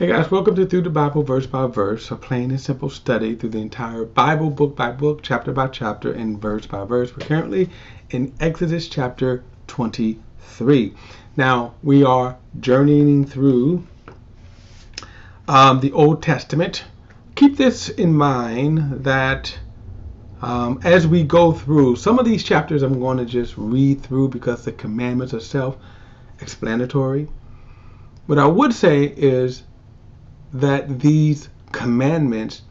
Hey guys, welcome to Through the Bible Verse by Verse, a plain and simple study through the entire Bible, book by book, chapter by chapter, and verse by verse. We're currently in Exodus chapter 23. Now, we are journeying through the Old Testament. Keep this in mind that as we go through, some of these chapters I'm going to just read through because the commandments are self-explanatory. What I would say is that these commandments,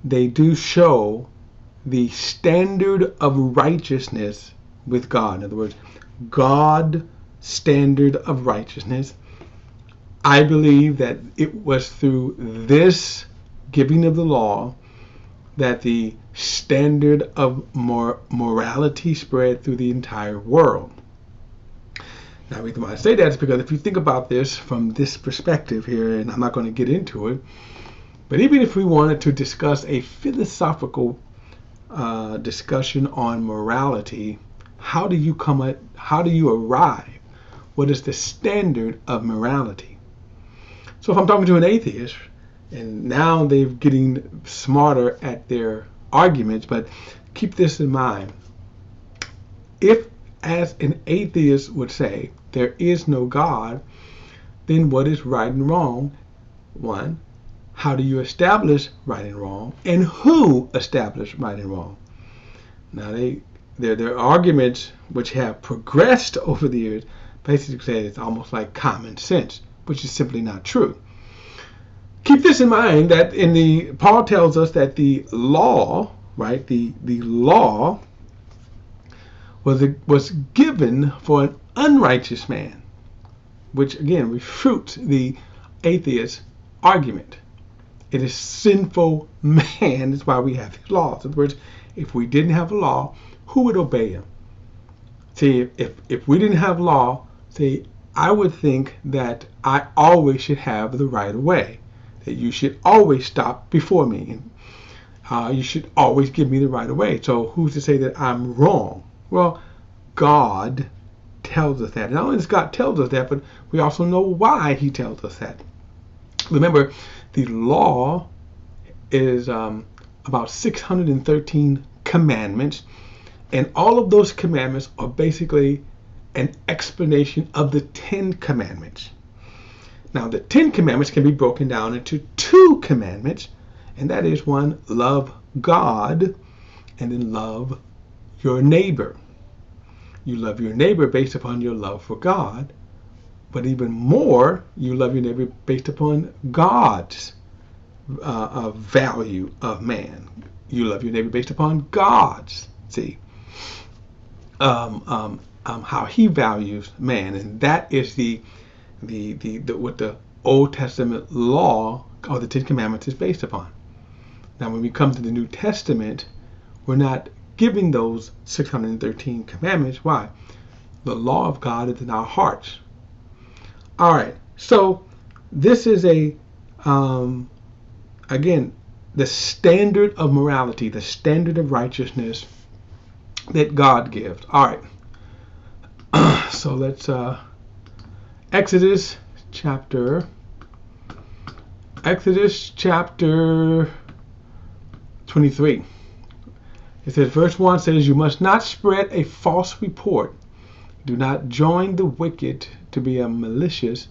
they do show the standard of righteousness with God. In other words, God's standard of righteousness. I believe that it was through this giving of the law that the standard of morality spread through the entire world. Now, the reason why I say that is because if you think about this from this perspective here, and I'm not going to get into it, but even if we wanted to discuss a philosophical discussion on morality, how do you arrive? What is the standard of morality? So if I'm talking to an atheist, and now they're getting smarter at their arguments, but keep this in mind. If, as an atheist would say, there is no God, then what is right and wrong? One, how do you establish right and wrong? And who established right and wrong? Now, their arguments, which have progressed over the years, basically say it's almost like common sense, which is simply not true. Keep this in mind that Paul tells us that the law, right, the law was given for an unrighteous man, which again refutes the atheist argument. It is sinful man. That's why we have laws. In other words, if we didn't have a law, who would obey him? See, if we didn't have law, see, I would think that I always should have the right of way, that you should always stop before me, and you should always give me the right of way. So who's to say that I'm wrong? Well, God tells us that. Not only does God tells us that, but we also know why he tells us that. Remember, the law is about 613 commandments, and all of those commandments are basically an explanation of the 10 commandments. Now, the 10 commandments can be broken down into 2 commandments, and that is one, love God, and then love your neighbor. You love your neighbor based upon your love for God, but even more, you love your neighbor based upon God's value of man. You love your neighbor based upon God's, how he values man, and that is what the Old Testament law or the 10 Commandments is based upon. Now, when we come to the New Testament, we're not giving those 613 commandments. Why? The law of God is in our hearts. All right. So this is again, the standard of morality, the standard of righteousness that God gives. All right. So let's Exodus chapter 23. It says, verse 1 says, you must not spread a false report. Do not join the wicked to be a malicious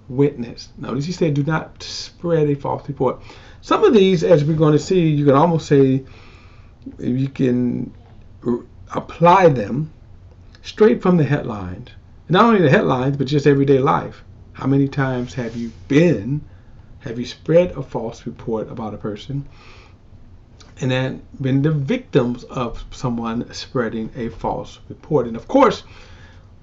witness. Notice he said, do not spread a false report. Some of these, as we're going to see, you can almost say you can apply them straight from the headlines. Not only the headlines, but just everyday life. How many times have you spread a false report about a person and then been the victims of someone spreading a false report? And of course,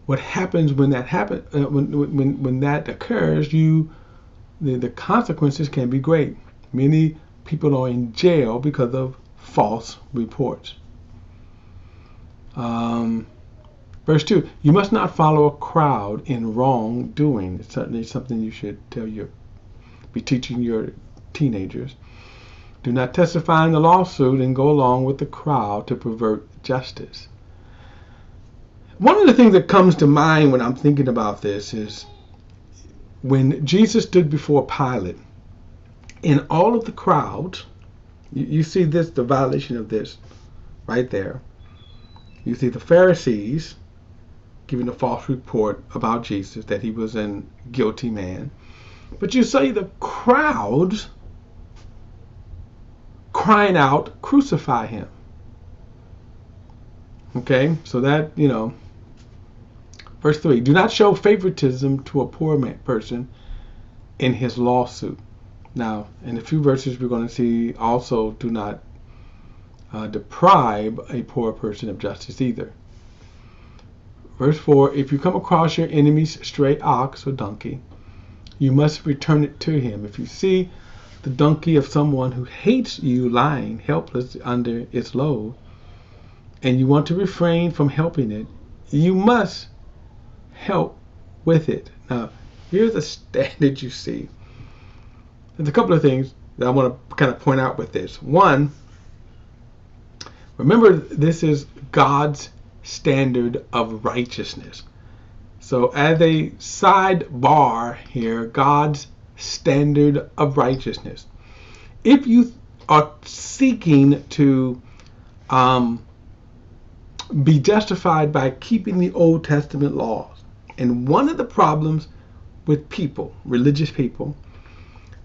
what happens when that happens, when that occurs, the consequences can be great. Many people are in jail because of false reports. Verse 2, you must not follow a crowd in wrongdoing. It's certainly something you should be teaching your teenagers. Do not testify in the lawsuit and go along with the crowd to pervert justice. One of the things that comes to mind when I'm thinking about this is when Jesus stood before Pilate, in all of the crowd, you see this, the violation of this right there. You see the Pharisees giving a false report about Jesus, that he was a guilty man. But you see the crowds crying out, crucify him. Okay, so that, verse 3, do not show favoritism to a poor person in his lawsuit. Now, in a few verses, we're going to see also do not deprive a poor person of justice either. Verse 4, if you come across your enemy's stray ox or donkey, you must return it to him. If you see the donkey of someone who hates you lying helpless under its load, and you want to refrain from helping it, you must help with it. Now, here's a standard you see. There's a couple of things that I want to kind of point out with this. One, remember, this is God's standard of righteousness. So as a sidebar here, God's standard of righteousness. If you are seeking to be justified by keeping the Old Testament laws, and one of the problems with people, religious people,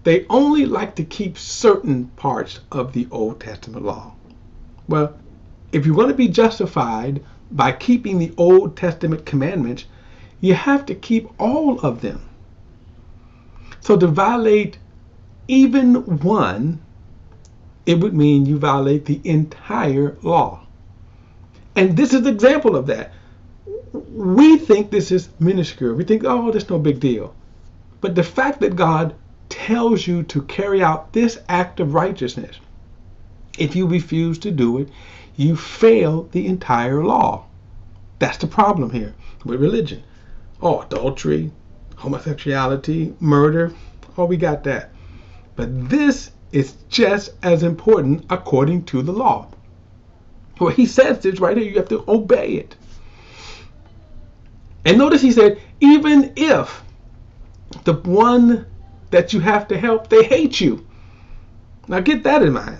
they only like to keep certain parts of the Old Testament law. Well, if you're going to be justified by keeping the Old Testament commandments, you have to keep all of them. So to violate even one, it would mean you violate the entire law. And this is an example of that. We think this is minuscule. We think, oh, that's no big deal. But the fact that God tells you to carry out this act of righteousness, if you refuse to do it, you fail the entire law. That's the problem here with religion. Oh, adultery, homosexuality, murder, oh, we got that. But this is just as important according to the law. Well, he says this right here, you have to obey it. And notice he said, even if the one that you have to help, they hate you. Now get that in mind.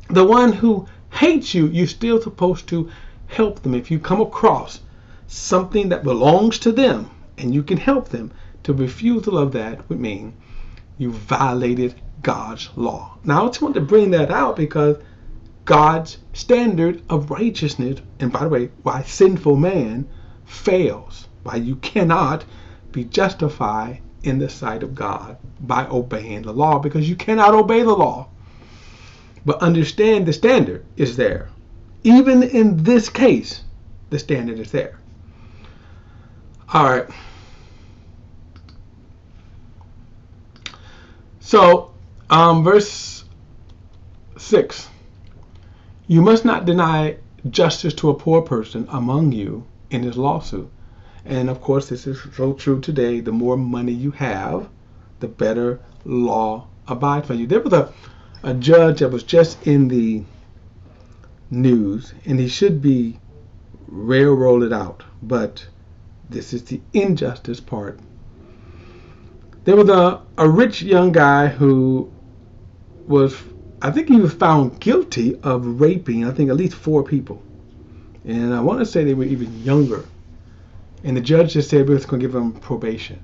The one who hates you, you're still supposed to help them. If you come across something that belongs to them and you can help them, to refusal of that would mean you violated God's law. Now I just want to bring that out because God's standard of righteousness, and by the way, why sinful man fails, why you cannot be justified in the sight of God by obeying the law, because you cannot obey the law. But understand the standard is there. Even in this case, the standard is there. All right. So, verse 6. You must not deny justice to a poor person among you in his lawsuit. And of course, this is so true today. The more money you have, the better law abides by you. There was a judge that was just in the news, and he should be railroaded out. But this is the injustice part. There was a rich young guy who was, I think he was found guilty of raping, I think, at least 4 people. And I want to say they were even younger. And the judge just said, we're just going to give him probation.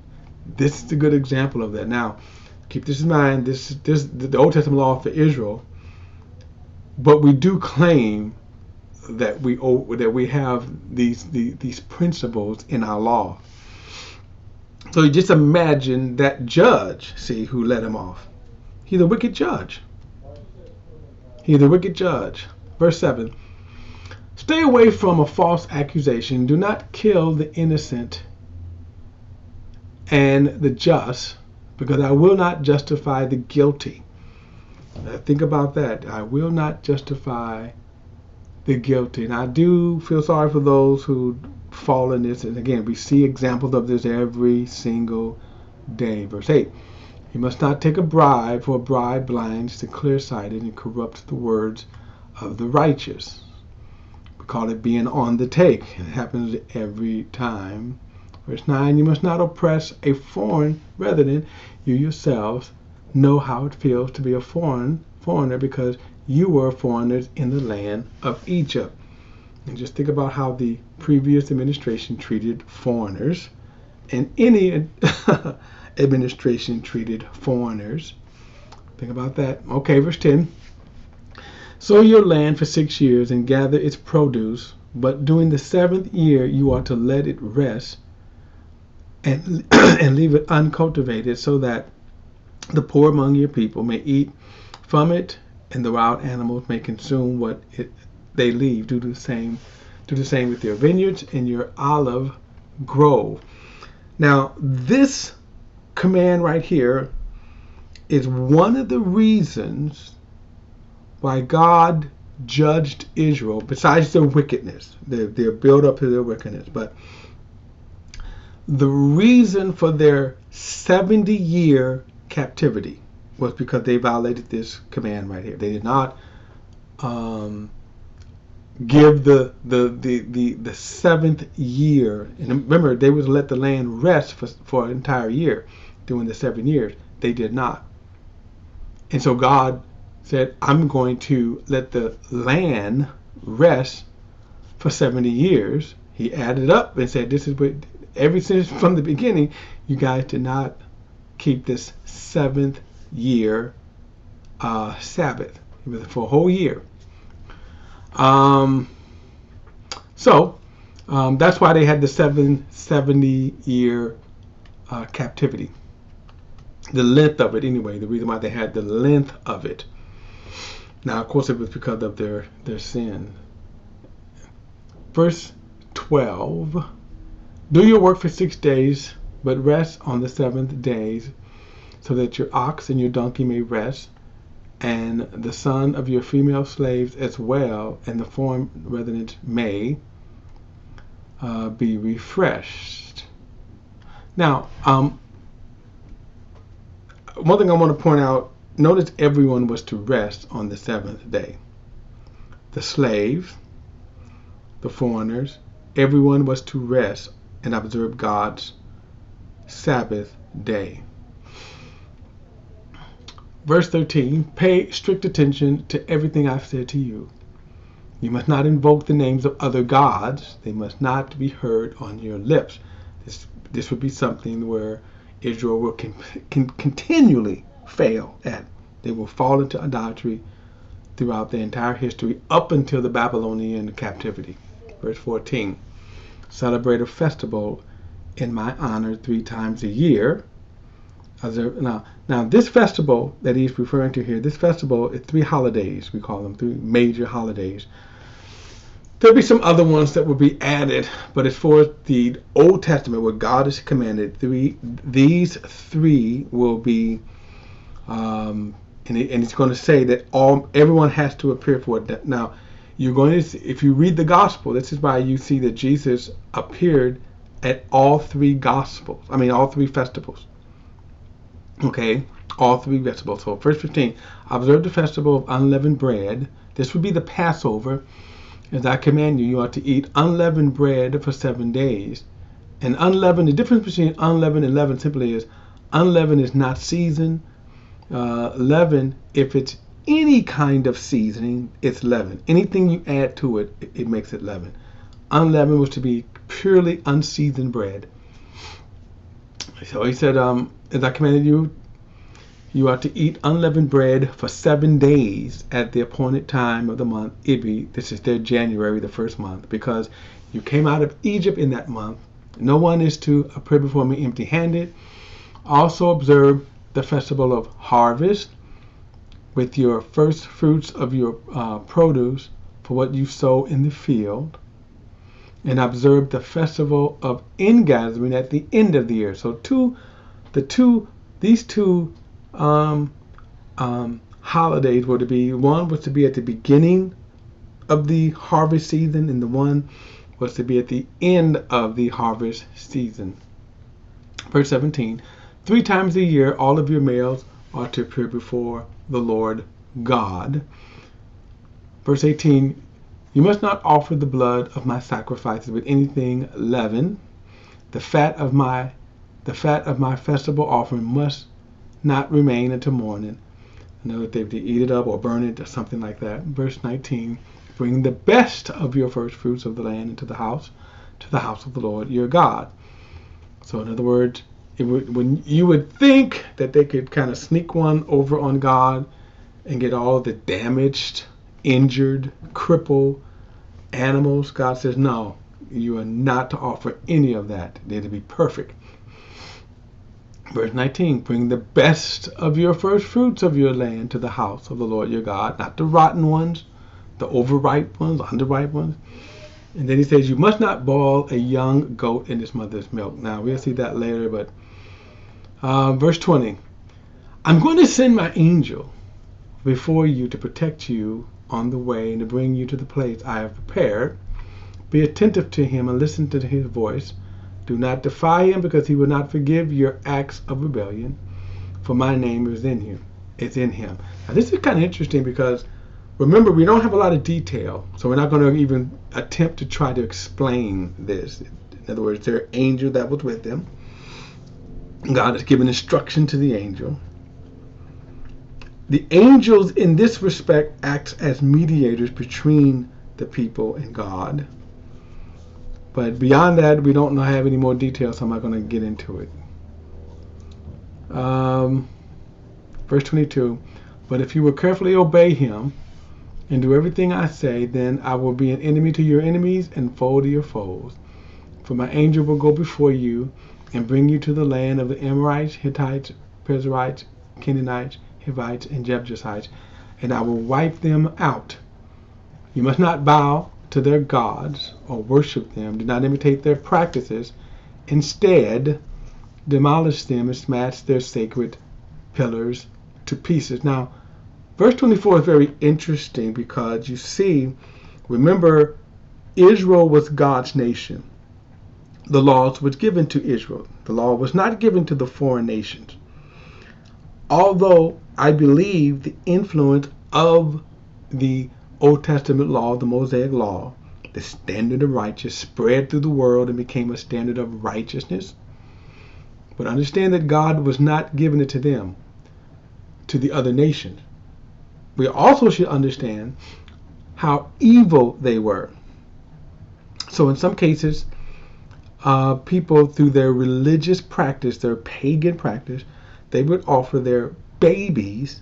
This is a good example of that. Now, keep this in mind. This the Old Testament law for Israel. But we do claim that we have these principles in our law. So you just imagine that judge, see, who let him off. He's a wicked judge. He's a wicked judge. Verse 7. Stay away from a false accusation. Do not kill the innocent and the just, because I will not justify the guilty. Think about that. I will not justify the guilty. And I do feel sorry for those who fall in this. And again, we see examples of this every single day. Verse 8. You must not take a bribe, for a bribe blinds the clear-sighted and corrupts the words of the righteous. We call it being on the take. It happens every time Verse 9, you must not oppress a foreign resident. You yourselves know how it feels to be a foreigner because you were foreigners in the land of Egypt. And just think about how the previous administration treated foreigners, and any administration treated foreigners. Think about that. Okay, verse 10. Sow your land for 6 years and gather its produce, but during the 7th year you are to let it rest and leave it uncultivated, so that the poor among your people may eat from it, and the wild animals may consume what they leave. Do the same with your vineyards and your olive grove. Now, this command right here is one of the reasons why God judged Israel, besides their wickedness. They're built up to their wickedness. But the reason for their 70-year captivity was because they violated this command right here. They did not give the 7th year. And remember, they was let the land rest for an entire year during the 7 years. They did not. And so God said, I'm going to let the land rest for 70 years. He added up and said, this is what, ever since from the beginning, you guys did not keep this 7th year Sabbath. It was for a whole year. That's why they had the 70-year captivity. The length of it, anyway. The reason why they had the length of it. Now, of course, it was because of their sin. Verse 12. Do your work for 6 days, but rest on the 7th day, so that your ox and your donkey may rest, and the son of your female slaves as well, and the foreign resident may be refreshed. Now, one thing I want to point out, notice everyone was to rest on the 7th day. The slaves, the foreigners, everyone was to rest and observe God's Sabbath day. Verse 13, pay strict attention to everything I've said to you. You must not invoke the names of other gods. They must not be heard on your lips. This would be something where Israel will continually fail at. They will fall into idolatry throughout their entire history up until the Babylonian captivity. Verse 14, celebrate a festival in my honor 3 times a year. Now this festival that he's referring to here, this festival is 3 holidays. We call them 3 major holidays. There'll be some other ones that will be added, but as far as the Old Testament, what God has commanded, these 3 will be, and it's going to say that everyone has to appear for it. Now, you're going to, if you read the gospel, this is why you see that Jesus appeared at all 3 festivals. Okay, all 3 festivals. So verse 15, observe the festival of unleavened bread. This would be the Passover. As I command you, you are to eat unleavened bread for 7 days. And unleavened, the difference between unleavened and leavened simply is, unleavened is not seasoned. Leaven, if it's any kind of seasoning, it's leaven. Anything you add to it, it makes it leaven. Unleavened was to be purely unseasoned bread. So he said, as I commanded you, you are to eat unleavened bread for 7 days at the appointed time of the month Ibi. This is their January, the first month, because you came out of Egypt in that month. No one is to appear before me empty-handed. Also observe the festival of harvest with your first fruits of your produce for what you sow in the field. And observe the festival of ingathering at the end of the year. So these two holidays were to be, one was to be at the beginning of the harvest season, and the one was to be at the end of the harvest season. Verse 17, 3 times a year all of your males are to appear before the Lord God. Verse 18, you must not offer the blood of my sacrifices with anything leavened. The fat of my festival offering must not remain until morning. In other words, they eat it up or burn it or something like that. Verse 19, bring the best of your first fruits of the land into the house of the Lord your God. So in other words, when you would think that they could kind of sneak one over on God and get all the damaged, injured, crippled animals, God says, no, you are not to offer any of that. They're to be perfect. Verse 19, bring the best of your first fruits of your land to the house of the Lord your God, not the rotten ones, the overripe ones, underripe ones. And then he says, you must not boil a young goat in its mother's milk. Now, we'll see that later, but verse 20, I'm going to send my angel before you to protect you on the way and to bring you to the place I have prepared. Be attentive to him and listen to his voice. Do not defy him, because he will not forgive your acts of rebellion, for my name is in him. Now, this is kind of interesting because, remember, we don't have a lot of detail, so we're not going to even attempt to try to explain this. In other words, their angel that was with them. God has given instruction to the angel. The angels, in this respect, act as mediators between the people and God. But beyond that, we don't have any more details, so I'm not going to get into it. Verse 22, but if you will carefully obey him and do everything I say, then I will be an enemy to your enemies and foe to your foes. For my angel will go before you and bring you to the land of the Amorites, Hittites, Perizzites, Canaanites, Hivites, and Jebusites, and I will wipe them out. You must not bow to their gods or worship them. Do not imitate their practices. Instead, demolish them and smash their sacred pillars to pieces. Now, verse 24 is very interesting because you see, remember, Israel was God's nation. The laws was given to Israel. The law was not given to the foreign nations. Although I believe the influence of the Old Testament law, the Mosaic law, the standard of righteousness, spread through the world and became a standard of righteousness. But understand that God was not giving it to them, to the other nations. We also should understand how evil they were. So in some cases, people, through their religious practice, their pagan practice, they would offer their babies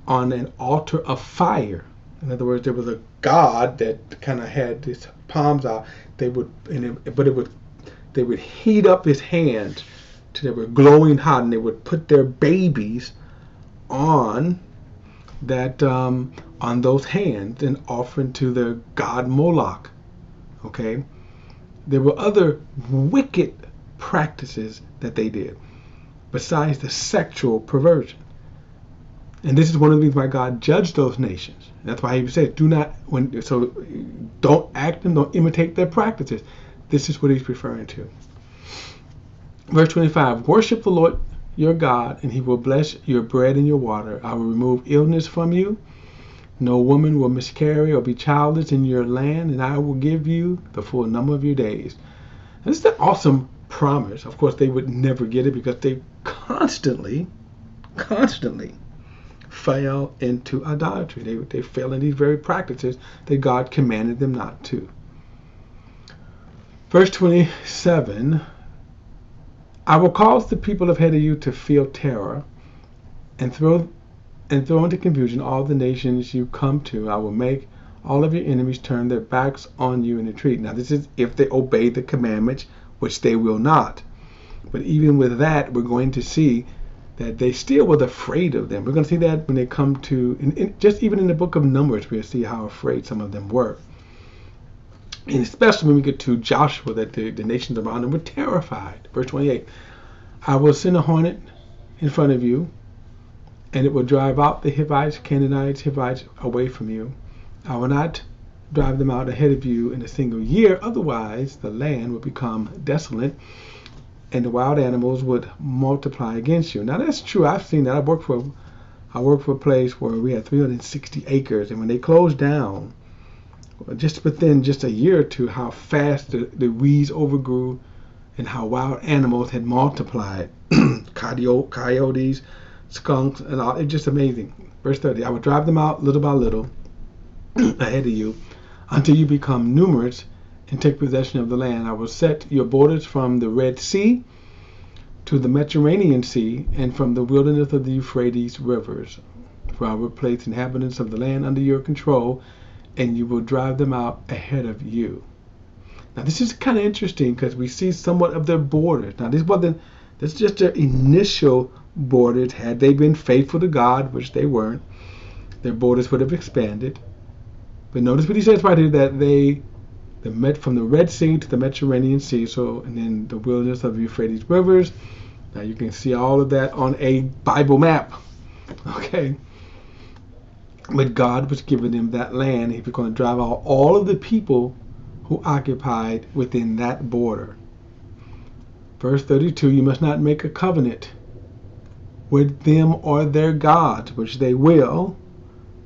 on an altar of fire. In other words, there was a god that kind of had his palms out. They would heat up his hands till they were glowing hot, and they would put their babies on that on those hands and offering to their god Moloch. Okay, there were other wicked practices that they did besides the sexual perversion. And this is one of the reasons why God judged those nations. That's why he said, don't act and don't imitate their practices. This is what he's referring to. Verse 25, worship the Lord your God, and he will bless your bread and your water. I will remove illness from you. No woman will miscarry or be childless in your land, and I will give you the full number of your days. And this is an awesome promise. Of course, they would never get it because they constantly fell into idolatry. They fell in these very practices that God commanded them not to. Verse 27, I will cause the people ahead of you to feel terror and throw into confusion all the nations you come to. I will make all of your enemies turn their backs on you and retreat. Now, this is if they obey the commandments, which they will not. But even with that, we're going to see that they still were afraid of them. We're going to see that when they come to, just even in the book of Numbers, we'll see how afraid some of them were. And especially when we get to Joshua, that the nations around them were terrified. Verse 28, I will send a hornet in front of you, and it will drive out the Hivites, Canaanites, Hivites away from you. I will not drive them out ahead of you in a single year. Otherwise, the land will become desolate, and the wild animals would multiply against you. Now, that's true. I've seen that. I worked for a place where we had 360 acres, and when they closed down, just within just a year or two, how fast the weeds overgrew and how wild animals had multiplied. Coyotes, skunks, and all. It's just amazing. Verse 30, I will drive them out little by little ahead of you until you become numerous and take possession of the land. I will set your borders from the Red Sea to the Mediterranean Sea and from the wilderness of the Euphrates rivers. For I will place inhabitants of the land under your control, and you will drive them out ahead of you. Now this is kind of interesting because we see somewhat of their borders. Now this is just their initial borders. Had they been faithful to God, which they weren't, their borders would have expanded. But notice what he says right here, that they met from the Red Sea to the Mediterranean Sea, and then the wilderness of the Euphrates rivers. Now you can see all of that on a Bible map. Okay. But God was giving them that land. He was going to drive out all of the people who occupied within that border. Verse 32, you must not make a covenant with them or their gods, which they will.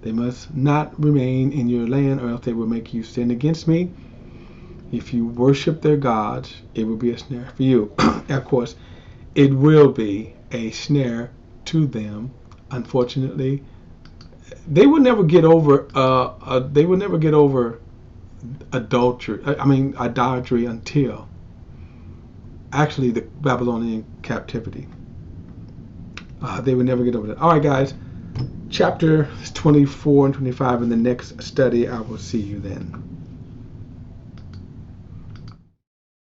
They must not remain in your land, or else they will make you sin against me. If you worship their gods, it will be a snare for you. Of course, it will be a snare to them. Unfortunately, they will never get over. They will never get over idolatry until actually the Babylonian captivity. They would never get over that. All right, guys. Chapter 24 and 25 in the next study. I will see you then.